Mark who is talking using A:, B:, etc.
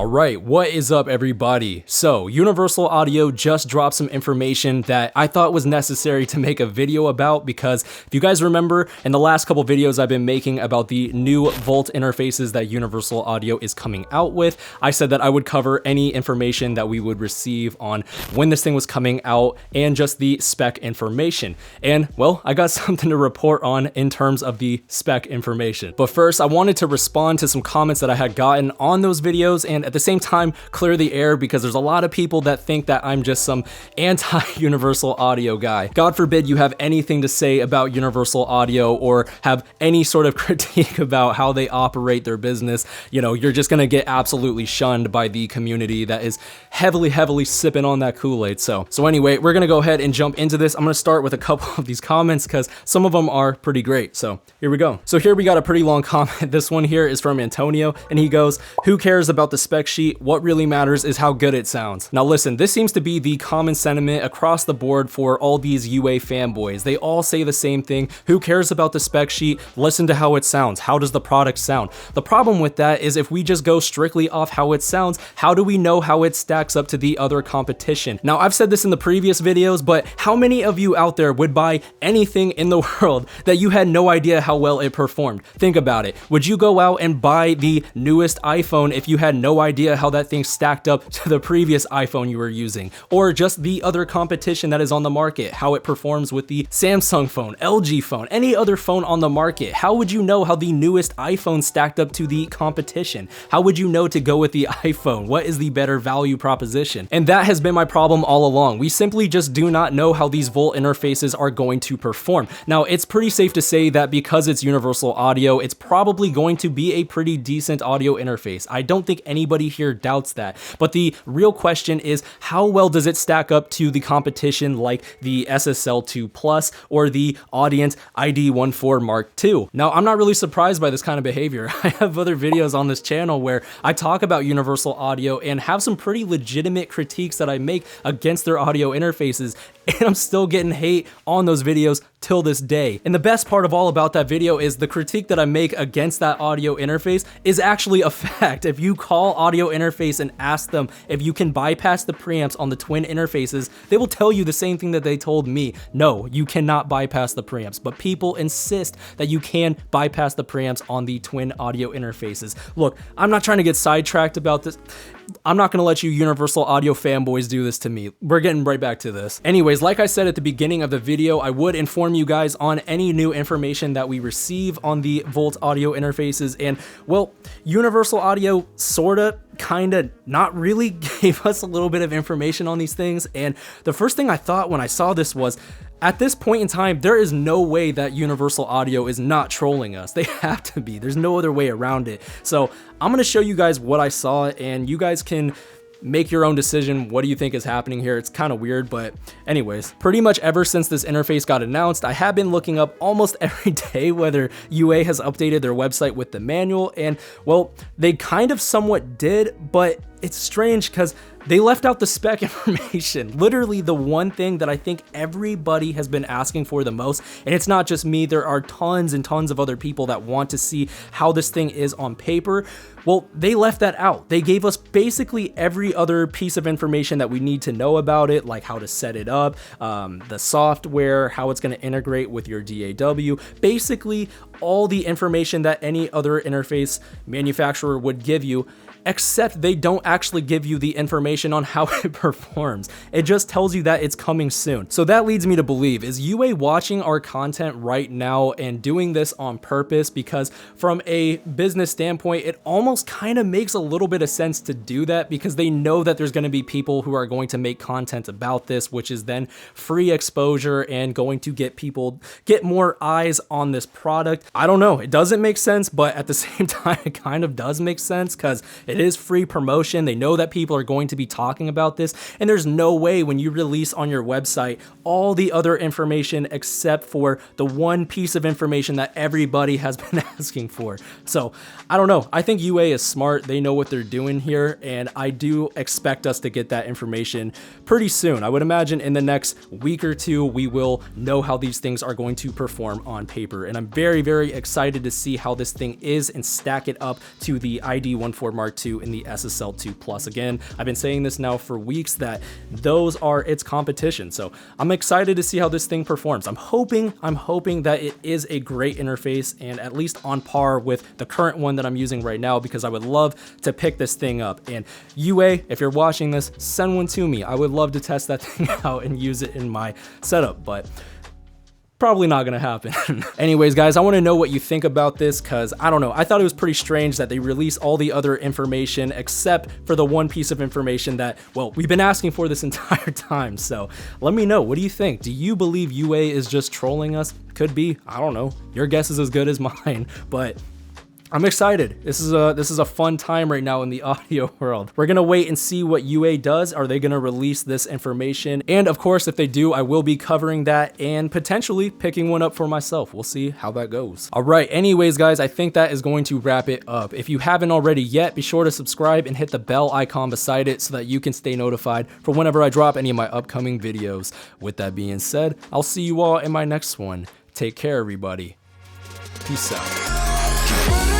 A: Alright, what is up everybody? So, Universal Audio just dropped some information that I thought was necessary to make a video about because if you guys remember, in the last couple videos I've been making about the new Volt interfaces that Universal Audio is coming out with, I said that I would cover any information that we would receive on when this thing was coming out and just the spec information. And, well, I got something to report on in terms of the spec information. But first, I wanted to respond to some comments that I had gotten on those videos and at the same time clear the air because there's a lot of people that think that I'm just some anti-Universal Audio guy. God forbid you have anything to say about Universal Audio or have any sort of critique about how they operate their business. You know, you're just gonna get absolutely shunned by the community that is heavily sipping on that Kool-Aid. So anyway, we're gonna go ahead and jump into this. I'm gonna start with a couple of these comments because some of them are pretty great. So here we go. So here we got a pretty long comment. This one here is from Antonio and he goes, "Who cares about the spec sheet? What really matters is how good it sounds." Now listen, this seems to be the common sentiment across the board for all these UA fanboys. They all say the same thing. Who cares about the spec sheet? Listen to how it sounds. How does the product sound? The problem with that is if we just go strictly off how it sounds, how do we know how it stacks up to the other competition? Now I've said this in the previous videos, but how many of you out there would buy anything in the world that you had no idea how well it performed? Think about it. Would you go out and buy the newest iPhone if you had no idea how that thing stacked up to the previous iPhone you were using? Or just the other competition that is on the market, how it performs with the Samsung phone, LG phone, any other phone on the market? How would you know how the newest iPhone stacked up to the competition? How would you know to go with the iPhone? What is the better value proposition? And that has been my problem all along. We simply just do not know how these Volt interfaces are going to perform. Now, it's pretty safe to say that because it's Universal Audio, it's probably going to be a pretty decent audio interface. I don't think anybody here doubts that. But the real question is, how well does it stack up to the competition like the SSL2 Plus or the Audient ID14 Mark II? Now, I'm not really surprised by this kind of behavior. I have other videos on this channel where I talk about Universal Audio and have some pretty legitimate critiques that I make against their audio interfaces, and I'm still getting hate on those videos till this day. And the best part of all about that video is the critique that I make against that audio interface is actually a fact. If you call audio interface and ask them if you can bypass the preamps on the twin interfaces, they will tell you the same thing that they told me. No, you cannot bypass the preamps, but people insist that you can bypass the preamps on the twin audio interfaces. Look, I'm not trying to get sidetracked about this. I'm not gonna let you Universal Audio fanboys do this to me. We're getting right back to this. Anyways, like I said at the beginning of the video, I would inform you guys on any new information that we receive on the Volt audio interfaces. And well, Universal Audio sorta, kinda, not really gave us a little bit of information on these things. And the first thing I thought when I saw this was, at this point in time, there is no way that Universal Audio is not trolling us. They have to be. There's no other way around it. So I'm gonna show you guys what I saw and you guys can make your own decision. What do you think is happening here? It's kind of weird, but anyways, pretty much ever since this interface got announced, I have been looking up almost every day whether UA has updated their website with the manual, and well, they kind of somewhat did, but it's strange because they left out the spec information. Literally the one thing that I think everybody has been asking for the most, and it's not just me, there are tons and tons of other people that want to see how this thing is on paper. Well, they left that out. They gave us basically every other piece of information that we need to know about it, like how to set it up, the software, how it's gonna integrate with your DAW, basically all the information that any other interface manufacturer would give you, except they don't actually give you the information on how it performs. It just tells you that it's coming soon. So that leads me to believe, is UA watching our content right now and doing this on purpose? Because from a business standpoint, it almost kind of makes a little bit of sense to do that because they know that there's going to be people who are going to make content about this, which is then free exposure and going to get more eyes on this product. I don't know, it doesn't make sense, but at the same time, it kind of does make sense because it is free promotion. They know that people are going to be talking about this, and there's no way when you release on your website all the other information except for the one piece of information that everybody has been asking for. So I don't know. I think UA is smart. They know what they're doing here, and I do expect us to get that information pretty soon. I would imagine in the next week or two, we will know how these things are going to perform on paper, and I'm very excited to see how this thing is and stack it up to the ID14 Mark 2 and the SSL2 Plus. Again, I've been saying this now for weeks that those are its competition. So I'm excited to see how this thing performs. I'm hoping that it is a great interface and at least on par with the current one that I'm using right now, because I would love to pick this thing up. And UA, if you're watching this, send one to me. I would love to test that thing out and use it in my setup, but probably not gonna happen. Anyways, guys, I wanna know what you think about this, cause I don't know, I thought it was pretty strange that they release all the other information except for the one piece of information that, well, we've been asking for this entire time. So let me know, what do you think? Do you believe UA is just trolling us? Could be, I don't know. Your guess is as good as mine, but I'm excited. This is a fun time right now in the audio world. We're gonna wait and see what UA does. Are they gonna release this information? And of course, if they do, I will be covering that and potentially picking one up for myself. We'll see how that goes. All right, anyways, guys, I think that is going to wrap it up. If you haven't already yet, be sure to subscribe and hit the bell icon beside it so that you can stay notified for whenever I drop any of my upcoming videos. With that being said, I'll see you all in my next one. Take care, everybody. Peace out.